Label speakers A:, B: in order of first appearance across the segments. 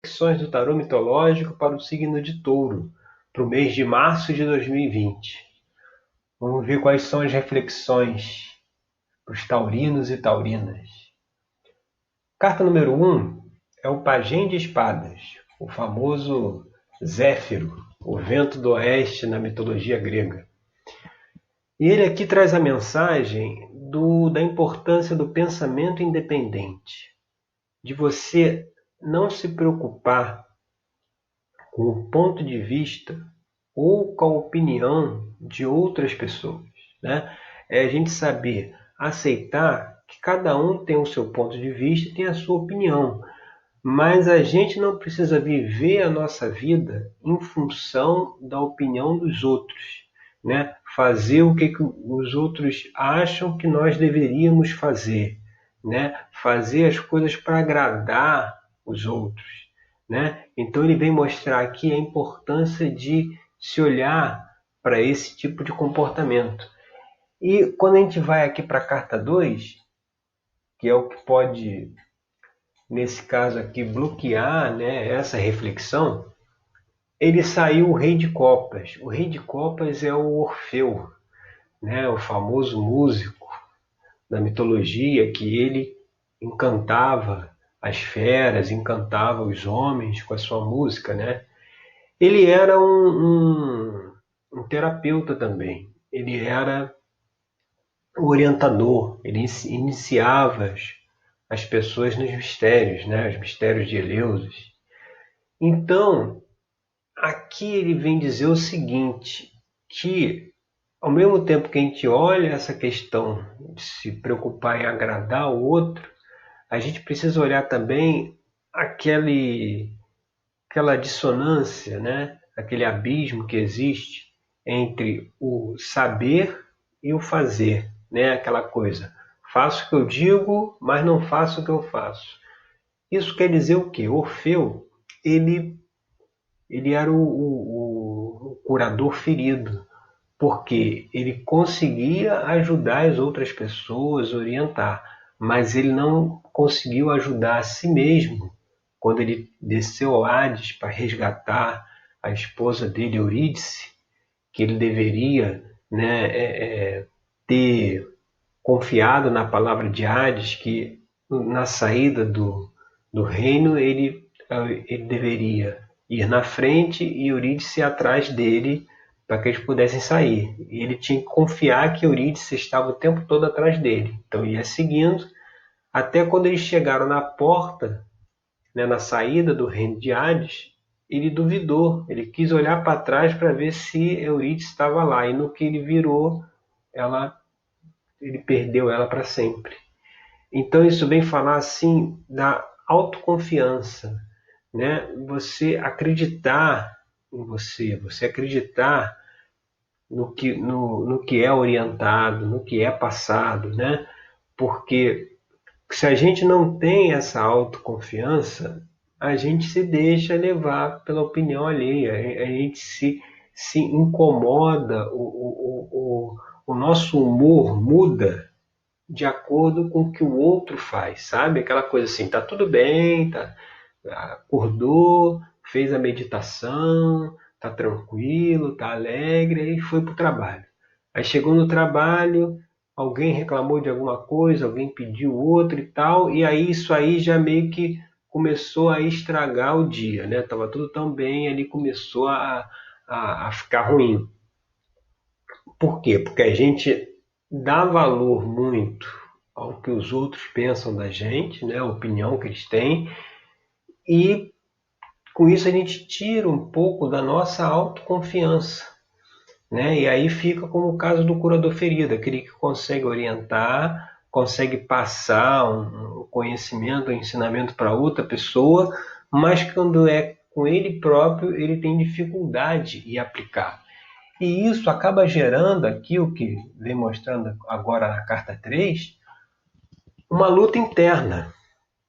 A: Reflexões do tarô mitológico para o signo de Touro, para o mês de março de 2020. Vamos ver quais são as reflexões para os taurinos e taurinas. Carta número 1 é o Pajem de Espadas, o famoso Zéfiro, o vento do oeste na mitologia grega. E ele aqui traz a mensagem da importância do pensamento independente, de você não se preocupar com o ponto de vista ou com a opinião de outras pessoas, né? É a gente saber aceitar que cada um tem o seu ponto de vista e tem a sua opinião, mas a gente não precisa viver a nossa vida em função da opinião dos outros, né? Fazer o que os outros acham que nós deveríamos fazer, né? Fazer as coisas para agradar os outros, né? Então ele vem mostrar aqui a importância de se olhar para esse tipo de comportamento. E quando a gente vai aqui para a carta 2, que é o que pode, nesse caso aqui, bloquear, né, essa reflexão, ele saiu o Rei de Copas. O Rei de Copas é o Orfeu, né, o famoso músico da mitologia, que ele encantava as feras, encantava os homens com a sua música, né? Ele era um terapeuta também. Ele era o orientador. Ele iniciava as pessoas nos mistérios, né? Os mistérios de Eleusis. Então, aqui ele vem dizer o seguinte, que ao mesmo tempo que a gente olha essa questão de se preocupar em agradar o outro, a gente precisa olhar também aquela dissonância, né? Aquele abismo que existe entre o saber e o fazer, né? Aquela coisa, faço o que eu digo, mas não faço o que eu faço. Isso quer dizer o quê? Orfeu, ele, ele era o curador ferido, porque ele conseguia ajudar as outras pessoas, orientar, mas ele não conseguiu ajudar a si mesmo quando ele desceu ao Hades para resgatar a esposa dele, Eurídice, que ele deveria, né, ter confiado na palavra de Hades, que na saída do reino ele deveria ir na frente e Eurídice atrás dele para que eles pudessem sair. E ele tinha que confiar que Eurídice estava o tempo todo atrás dele. Então ia seguindo, até quando eles chegaram na porta, né, na saída do reino de Hades, ele duvidou, ele quis olhar para trás para ver se Eurídice estava lá, e no que ele virou, ele perdeu ela para sempre. Então isso vem falar assim da autoconfiança, né? Você acreditar em você, você acreditar no que é orientado, no que é passado, né? Porque se a gente não tem essa autoconfiança, a gente se deixa levar pela opinião alheia, a gente se incomoda, o nosso humor muda de acordo com o que o outro faz, sabe? Aquela coisa assim, tá tudo bem, tá, acordou, fez a meditação, tá tranquilo, tá alegre, e foi para o trabalho. Aí chegou no trabalho, alguém reclamou de alguma coisa, alguém pediu outro e tal, e aí isso aí já meio que começou a estragar o dia, né? Tava tudo tão bem, ali começou a ficar ruim. Por quê? Porque a gente dá valor muito ao que os outros pensam da gente, né? A opinião que eles têm, e com isso a gente tira um pouco da nossa autoconfiança, né? E aí fica como o caso do curador ferido, aquele que consegue orientar, consegue passar um conhecimento, um ensinamento para outra pessoa, mas quando é com ele próprio, ele tem dificuldade em aplicar. E isso acaba gerando aqui, o que vem mostrando agora na carta 3, uma luta interna.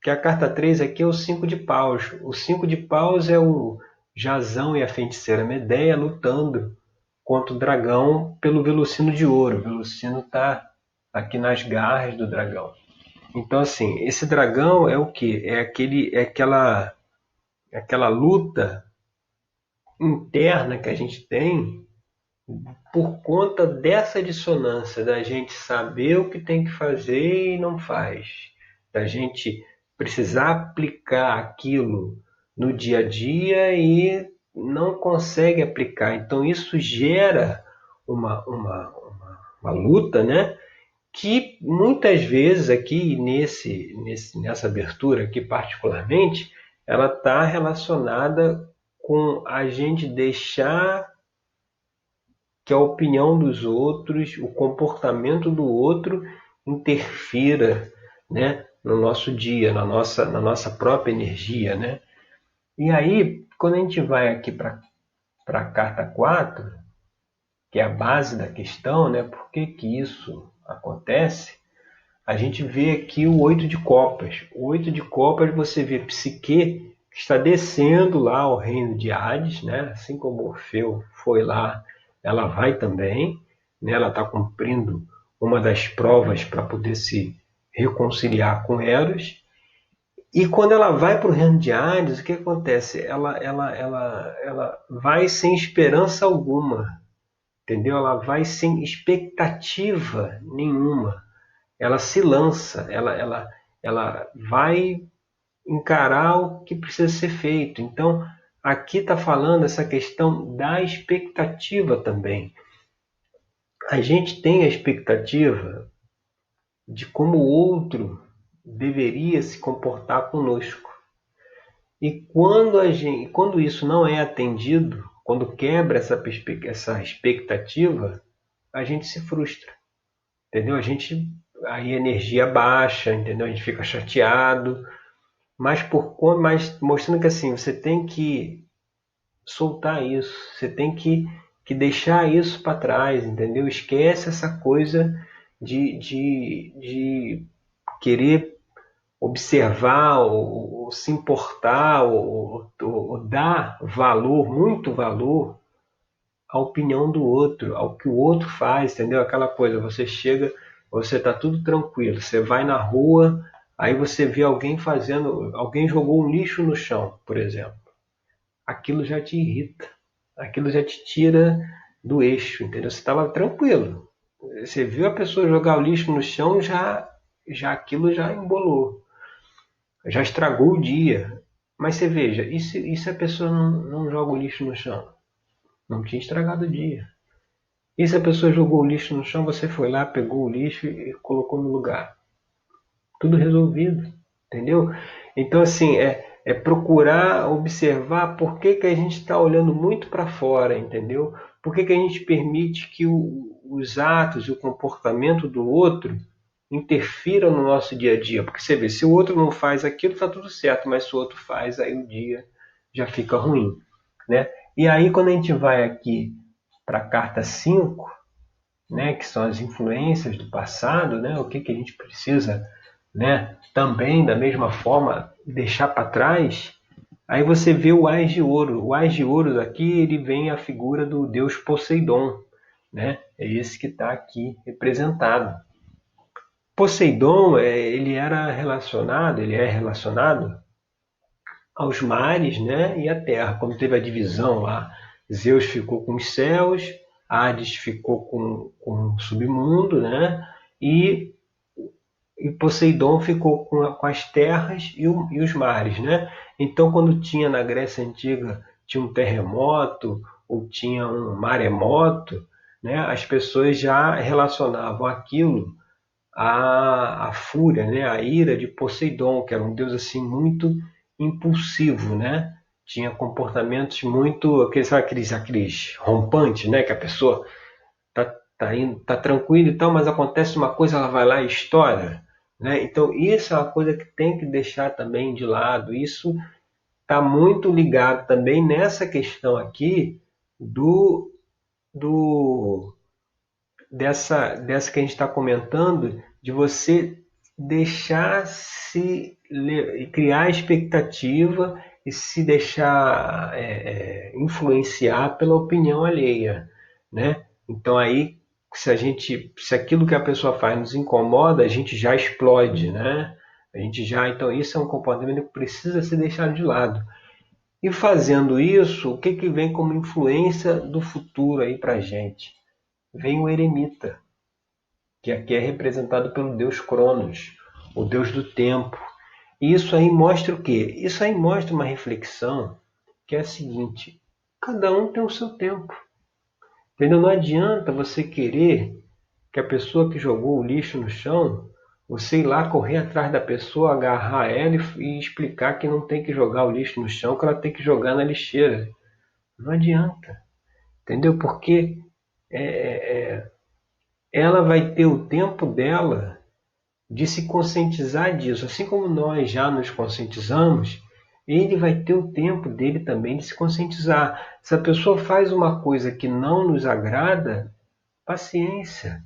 A: Que a carta 3 aqui é o 5 de paus. O 5 de paus é o Jasão e a feiticeira Medeia lutando contra o dragão pelo Velocino de Ouro. O Velocino está aqui nas garras do dragão. Então, assim, esse dragão é o quê? É aquela aquela luta interna que a gente tem por conta dessa dissonância da gente saber o que tem que fazer e não faz, da gente precisar aplicar aquilo no dia a dia e não consegue aplicar. Então isso gera uma luta, né? Que muitas vezes aqui nessa abertura aqui particularmente, ela está relacionada com a gente deixar que a opinião dos outros, o comportamento do outro interfira, né, no nosso dia, na nossa própria energia, né? E aí, quando a gente vai aqui para a carta 4, que é a base da questão, né, por que que isso acontece? A gente vê aqui o 8 de copas. O 8 de copas você vê Psique que está descendo lá ao reino de Hades, né? Assim como Orfeu foi lá, ela vai também, né? Ela está cumprindo uma das provas para poder se reconciliar com Eros. E quando ela vai para o reino de Hades, o que acontece? Ela vai sem esperança alguma, entendeu? Ela vai sem expectativa nenhuma. Ela se lança, ela vai encarar o que precisa ser feito. Então, aqui está falando essa questão da expectativa também. A gente tem a expectativa de como o outro deveria se comportar conosco. E quando isso não é atendido, quando quebra essa expectativa, a gente se frustra, entendeu? Aí a energia baixa, entendeu? A gente fica chateado, mas mostrando que assim, você tem que soltar isso, você tem que deixar isso para trás, entendeu? Esquece essa coisa de querer observar ou se importar ou dar valor, muito valor à opinião do outro, ao que o outro faz, entendeu? Aquela coisa, você chega, você está tudo tranquilo, você vai na rua, aí você vê alguém jogou um lixo no chão, por exemplo. Aquilo já te irrita, aquilo já te tira do eixo, entendeu? Você estava tranquilo. Você viu a pessoa jogar o lixo no chão, já aquilo já embolou, já estragou o dia. Mas você veja, e se a pessoa não joga o lixo no chão? Não tinha estragado o dia. E se a pessoa jogou o lixo no chão, você foi lá, pegou o lixo e colocou no lugar? Tudo resolvido, entendeu? Então, assim, é procurar observar por que, que a gente está olhando muito para fora, entendeu? Por que, que a gente permite que os atos e o comportamento do outro interfiram no nosso dia a dia? Porque você vê, se o outro não faz aquilo, está tudo certo, mas se o outro faz, aí o dia já fica ruim, né? E aí, quando a gente vai aqui para a carta 5, né, que são as influências do passado, né, o que, que a gente precisa, né, também, da mesma forma, deixar para trás. Aí você vê o Ás de Ouro. O Ás de Ouro daqui, ele vem a figura do deus Poseidon, né? É esse que está aqui representado. Poseidon, ele é relacionado aos mares, né, e à terra. Quando teve a divisão lá, Zeus ficou com os céus, Hades ficou com o submundo, né, e Poseidon ficou com as terras e os mares, né? Então, quando tinha na Grécia Antiga, tinha um terremoto ou tinha um maremoto, né? As pessoas já relacionavam aquilo à fúria, né? À ira de Poseidon, que era um deus assim muito impulsivo, né? Tinha comportamentos muito, aqueles rompantes, né? Que a pessoa tá tranquilo e tal, mas acontece uma coisa, ela vai lá e estoura, né? Então isso é uma coisa que tem que deixar também de lado. Isso está muito ligado também nessa questão aqui do, do dessa que a gente está comentando, de você deixar se criar expectativa e se deixar influenciar pela opinião alheia, né? Então aí, se aquilo que a pessoa faz nos incomoda, a gente já explode, né? Então isso é um comportamento que precisa ser deixado de lado. E fazendo isso, o que que vem como influência do futuro aí para a gente? Vem o eremita, que aqui é representado pelo deus Cronos, o deus do tempo. E isso aí mostra o quê? Isso aí mostra uma reflexão que é a seguinte: cada um tem o seu tempo. Entendeu? Não adianta você querer que a pessoa que jogou o lixo no chão, você ir lá correr atrás da pessoa, agarrar ela e explicar que não tem que jogar o lixo no chão, que ela tem que jogar na lixeira. Não adianta. Entendeu? Porque ela vai ter o tempo dela de se conscientizar disso. Assim como nós já nos conscientizamos, ele vai ter o tempo dele também de se conscientizar. Se a pessoa faz uma coisa que não nos agrada, paciência.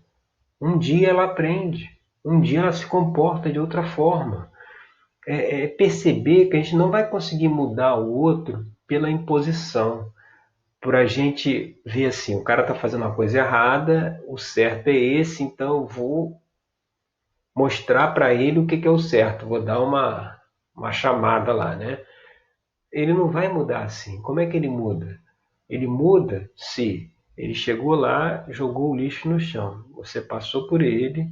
A: Um dia ela aprende, um dia ela se comporta de outra forma. É perceber que a gente não vai conseguir mudar o outro pela imposição. Por a gente ver assim, o cara está fazendo uma coisa errada, o certo é esse, então eu vou mostrar para ele o que que é o certo, vou dar uma chamada lá, né? Ele não vai mudar assim. Como é que ele muda? Ele muda se ele chegou lá, jogou o lixo no chão. Você passou por ele,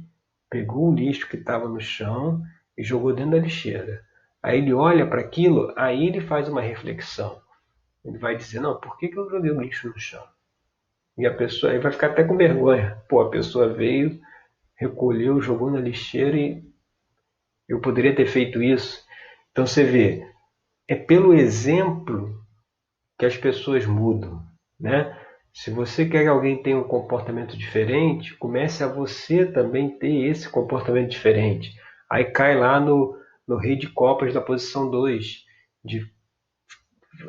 A: pegou o lixo que estava no chão e jogou dentro da lixeira. Aí ele olha para aquilo, aí ele faz uma reflexão. Ele vai dizer, não, por que que eu joguei o lixo no chão? E a pessoa aí vai ficar até com vergonha. Pô, a pessoa veio, recolheu, jogou na lixeira e eu poderia ter feito isso. Então você vê, é pelo exemplo que as pessoas mudam, né? Se você quer que alguém tenha um comportamento diferente, comece a você também ter esse comportamento diferente. Aí cai lá no rei de copas da posição 2 de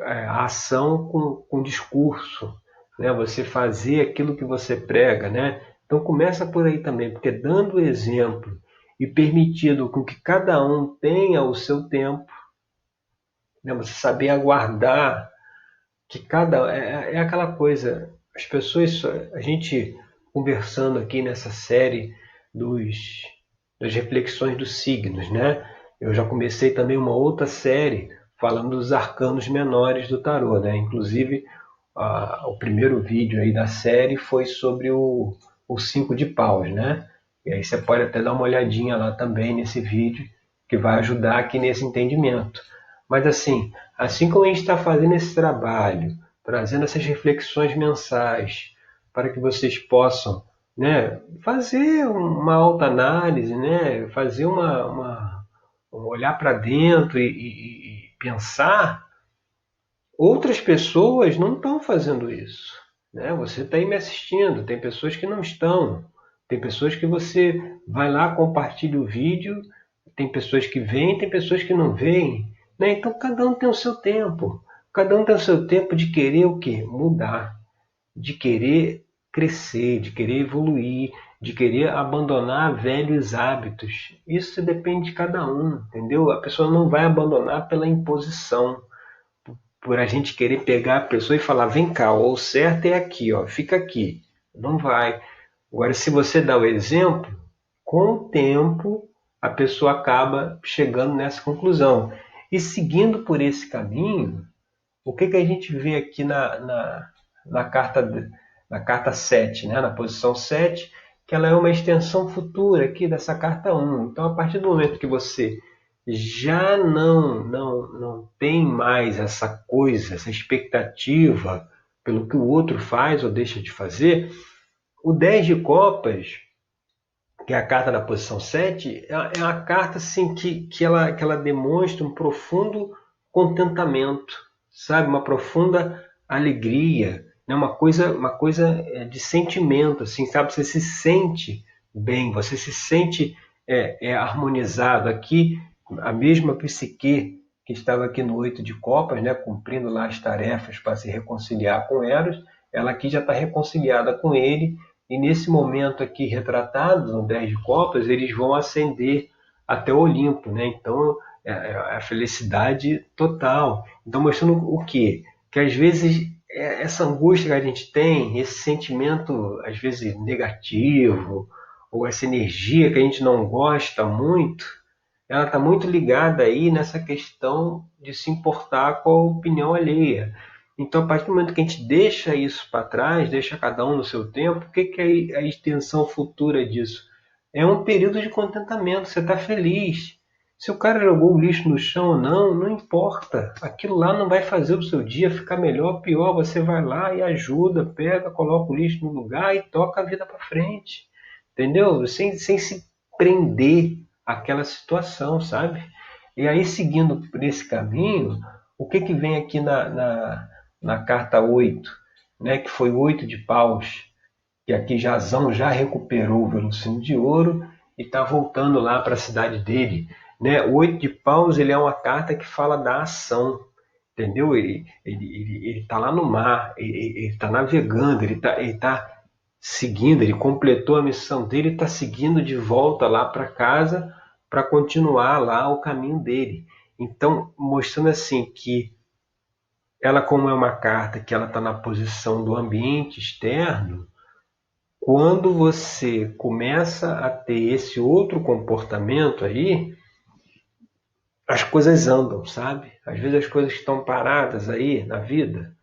A: a ação com discurso, né? Você fazer aquilo que você prega, né? Então começa por aí também, porque dando exemplo e permitindo com que cada um tenha o seu tempo, né? Você saber aguardar que cada é aquela coisa, as pessoas, a gente conversando aqui nessa série dos das reflexões dos signos, né? Eu já comecei também uma outra série falando dos arcanos menores do tarô, né? Inclusive o primeiro vídeo aí da série foi sobre o cinco de paus, né? E aí você pode até dar uma olhadinha lá também nesse vídeo que vai ajudar aqui nesse entendimento. Mas assim como a gente está fazendo esse trabalho, trazendo essas reflexões mensais para que vocês possam, né, fazer uma autoanálise, né, fazer olhar para dentro e pensar, outras pessoas não estão fazendo isso. Né? Você está aí me assistindo, tem pessoas que não estão, tem pessoas que você vai lá, compartilha o vídeo, tem pessoas que vêm, tem pessoas que não vêm. Né? Então cada um tem o seu tempo. Cada um tem o seu tempo de querer o quê? Mudar, de querer crescer, de querer evoluir, de querer abandonar velhos hábitos. Isso depende de cada um, entendeu? A pessoa não vai abandonar pela imposição, por a gente querer pegar a pessoa e falar, vem cá, o certo é aqui, ó, fica aqui. Não vai. Agora, se você dá o exemplo, com o tempo a pessoa acaba chegando nessa conclusão. E seguindo por esse caminho, o que, que a gente vê aqui na na carta 7, né? Na posição 7, que ela é uma extensão futura aqui dessa carta 1. Então, a partir do momento que você já não tem mais essa coisa, essa expectativa pelo que o outro faz ou deixa de fazer, o 10 de copas, que é a carta da posição 7, é uma carta assim, que ela demonstra um profundo contentamento, sabe? Uma profunda alegria, né? Uma coisa de sentimento, assim, sabe? Você se sente bem, você se sente harmonizado. Aqui, a mesma psique que estava aqui no 8 de copas, né? Cumprindo lá as tarefas para se reconciliar com Eros, ela aqui já está reconciliada com ele, e nesse momento aqui retratado, no 10 de copas, eles vão ascender até o Olimpo, né? Então, a felicidade total. Então, mostrando o quê? Que às vezes essa angústia que a gente tem, esse sentimento, às vezes negativo, ou essa energia que a gente não gosta muito, ela está muito ligada aí nessa questão de se importar com a opinião alheia. Então, a partir do momento que a gente deixa isso para trás, deixa cada um no seu tempo, o que, que é a extensão futura disso? É um período de contentamento, você está feliz. Se o cara jogou o lixo no chão ou não, não importa. Aquilo lá não vai fazer o seu dia ficar melhor ou pior. Você vai lá e ajuda, pega, coloca o lixo no lugar e toca a vida para frente. Entendeu? Sem se prender àquela situação, sabe? E aí, seguindo por esse caminho, o que, que vem aqui na carta 8, né, que foi o 8 de paus, que aqui Jazão já recuperou o velocino de ouro e está voltando lá para a cidade dele. Né? O 8 de paus ele é uma carta que fala da ação, entendeu? Ele tá lá no mar, ele está navegando, ele tá seguindo, ele completou a missão dele e está seguindo de volta lá para casa para continuar lá o caminho dele. Então, mostrando assim que ela, como é uma carta que ela está na posição do ambiente externo, quando você começa a ter esse outro comportamento aí, as coisas andam, sabe? Às vezes as coisas que estão paradas aí na vida,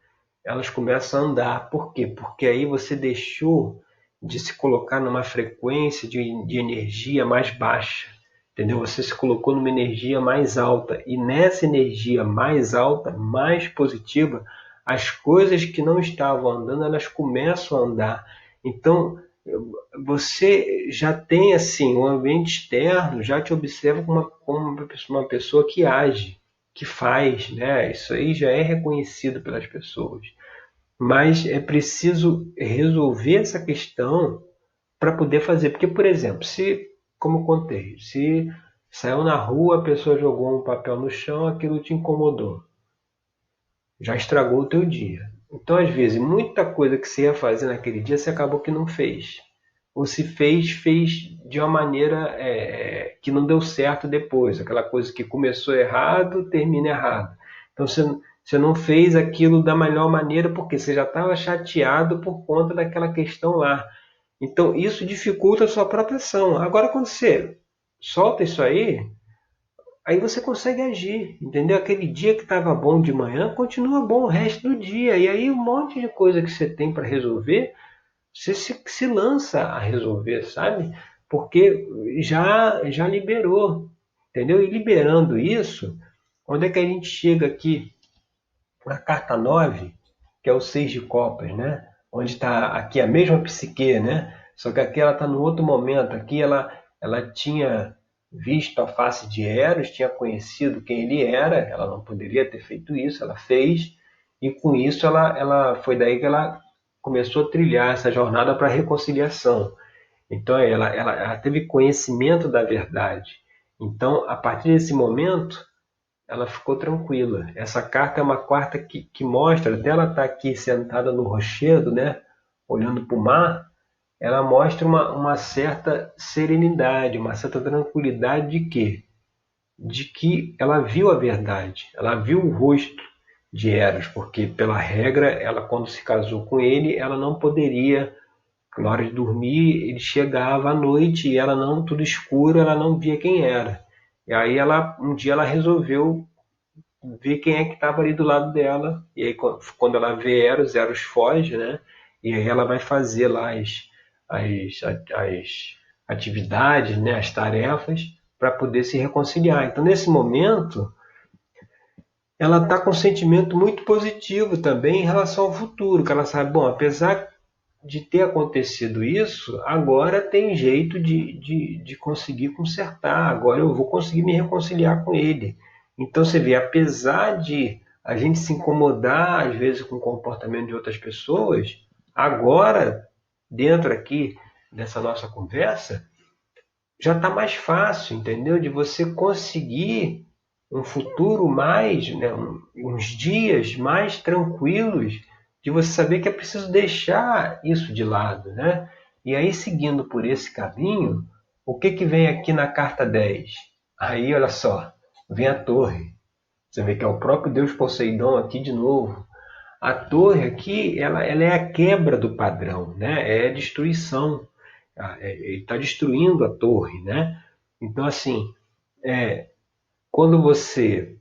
A: elas começam a andar. Por quê? Porque aí você deixou de se colocar numa frequência de energia mais baixa, entendeu? Você se colocou numa energia mais alta e nessa energia mais alta, mais positiva, as coisas que não estavam andando, elas começam a andar. Então, você já tem assim, o ambiente externo já te observa como uma pessoa que age, que faz, né? Isso aí já é reconhecido pelas pessoas. Mas é preciso resolver essa questão para poder fazer. Porque, por exemplo, se, como eu contei, se saiu na rua, a pessoa jogou um papel no chão, aquilo te incomodou, já estragou o teu dia. Então, às vezes, muita coisa que você ia fazer naquele dia, você acabou que não fez. Ou se fez, fez de uma maneira que não deu certo depois. Aquela coisa que começou errado, termina errado. Então, você não fez aquilo da melhor maneira porque você já estava chateado por conta daquela questão lá. Então, isso dificulta a sua própria ação. Agora, quando você solta isso aí você consegue agir, entendeu? Aquele dia que estava bom de manhã, continua bom o resto do dia. E aí um monte de coisa que você tem para resolver, você se lança a resolver, sabe? Porque já liberou, entendeu? E liberando isso, onde é que a gente chega aqui na carta 9, que é o 6 de copas, né? Onde está aqui a mesma psique, né? Só que aqui ela está no outro momento. Aqui ela tinha visto a face de Eros, tinha conhecido quem ele era, ela não poderia ter feito isso, ela fez, e com isso ela foi daí que ela começou a trilhar essa jornada para a reconciliação. Então ela teve conhecimento da verdade. Então, a partir desse momento, ela ficou tranquila. Essa carta é uma carta que mostra, até ela estar aqui sentada no rochedo, né, olhando para o mar, ela mostra uma certa serenidade, uma certa tranquilidade de quê? De que ela viu a verdade, ela viu o rosto de Eros, porque pela regra, ela quando se casou com ele, ela não poderia, na hora de dormir, ele chegava à noite e ela não, tudo escuro, ela não via quem era. E aí um dia ela resolveu ver quem é que estava ali do lado dela. E aí, quando ela vê Eros, Eros foge, né? E aí ela vai fazer lá as atividades, né? As tarefas, para poder se reconciliar. Então, nesse momento, ela está com um sentimento muito positivo também em relação ao futuro, que ela sabe, bom, apesar de ter acontecido isso, agora tem jeito de conseguir consertar, agora eu vou conseguir me reconciliar com ele. Então você vê, apesar de a gente se incomodar às vezes com o comportamento de outras pessoas, agora, dentro aqui dessa nossa conversa, já está mais fácil, entendeu? De você conseguir um futuro mais, né, uns dias mais tranquilos, de você saber que é preciso deixar isso de lado, né? E aí, seguindo por esse caminho, o que que vem aqui na carta 10? Aí, olha só, vem a torre. Você vê que é o próprio Deus Poseidon aqui de novo. A torre aqui, ela é a quebra do padrão, né? É a destruição. Ele está destruindo a torre, né? Então, assim, Quando você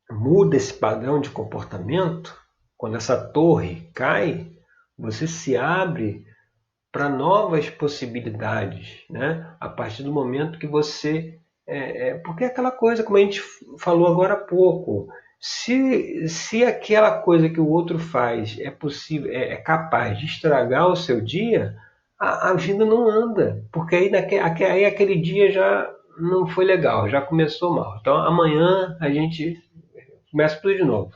A: muda esse padrão de comportamento, quando essa torre cai, você se abre para novas possibilidades, né? A partir do momento que você... porque é aquela coisa, como a gente falou agora há pouco, se aquela coisa que o outro faz é possível, é capaz de estragar o seu dia, a vida não anda, porque aí aquele dia já não foi legal, já começou mal. Então amanhã a gente começa tudo de novo.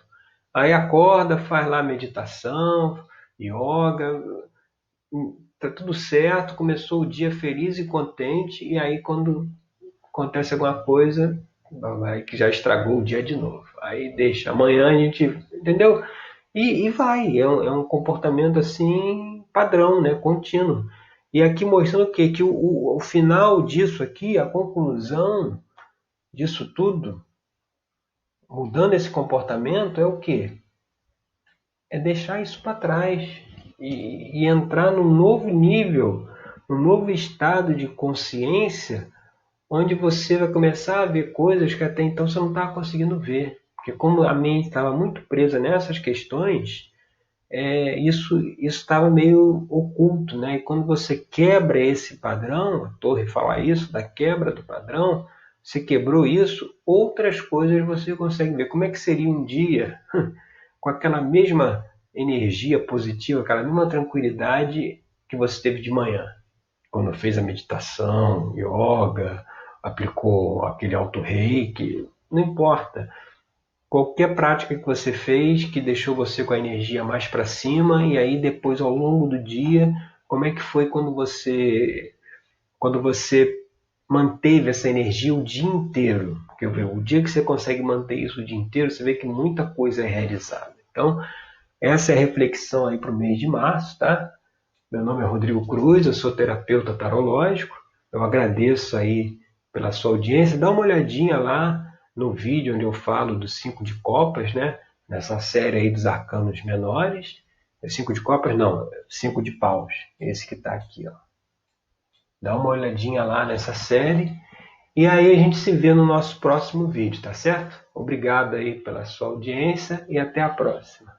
A: Aí acorda, faz lá meditação, yoga, tá tudo certo, começou o dia feliz e contente, e aí quando acontece alguma coisa, vai que já estragou o dia de novo. Aí deixa, amanhã a gente, entendeu? E vai, é um comportamento assim padrão, né? Contínuo. E aqui mostrando o quê? Que o final disso aqui, a conclusão disso tudo, mudando esse comportamento, é o quê? É deixar isso para trás e entrar num novo nível, num novo estado de consciência, onde você vai começar a ver coisas que até então você não estava conseguindo ver. Porque como a mente estava muito presa nessas questões, isso estava meio oculto, né? E quando você quebra esse padrão, a Torre fala isso, da quebra do padrão, você quebrou isso, outras coisas você consegue ver. Como é que seria um dia com aquela mesma energia positiva, aquela mesma tranquilidade que você teve de manhã, quando fez a meditação, yoga, aplicou aquele auto-reiki, não importa. Qualquer prática que você fez que deixou você com a energia mais para cima, e aí depois ao longo do dia, como é que foi quando você manteve essa energia o dia inteiro? Porque o dia que você consegue manter isso o dia inteiro, você vê que muita coisa é realizada. Então, essa é a reflexão aí para o mês de março, tá? Meu nome é Rodrigo Cruz, eu sou terapeuta tarológico. Eu agradeço aí pela sua audiência. Dá uma olhadinha lá no vídeo onde eu falo dos 5 de copas, né? Nessa série aí dos arcanos menores. 5 de copas não, 5 de paus. Esse que está aqui, ó. Dá uma olhadinha lá nessa série. E aí a gente se vê no nosso próximo vídeo, tá certo? Obrigado aí pela sua audiência e até a próxima.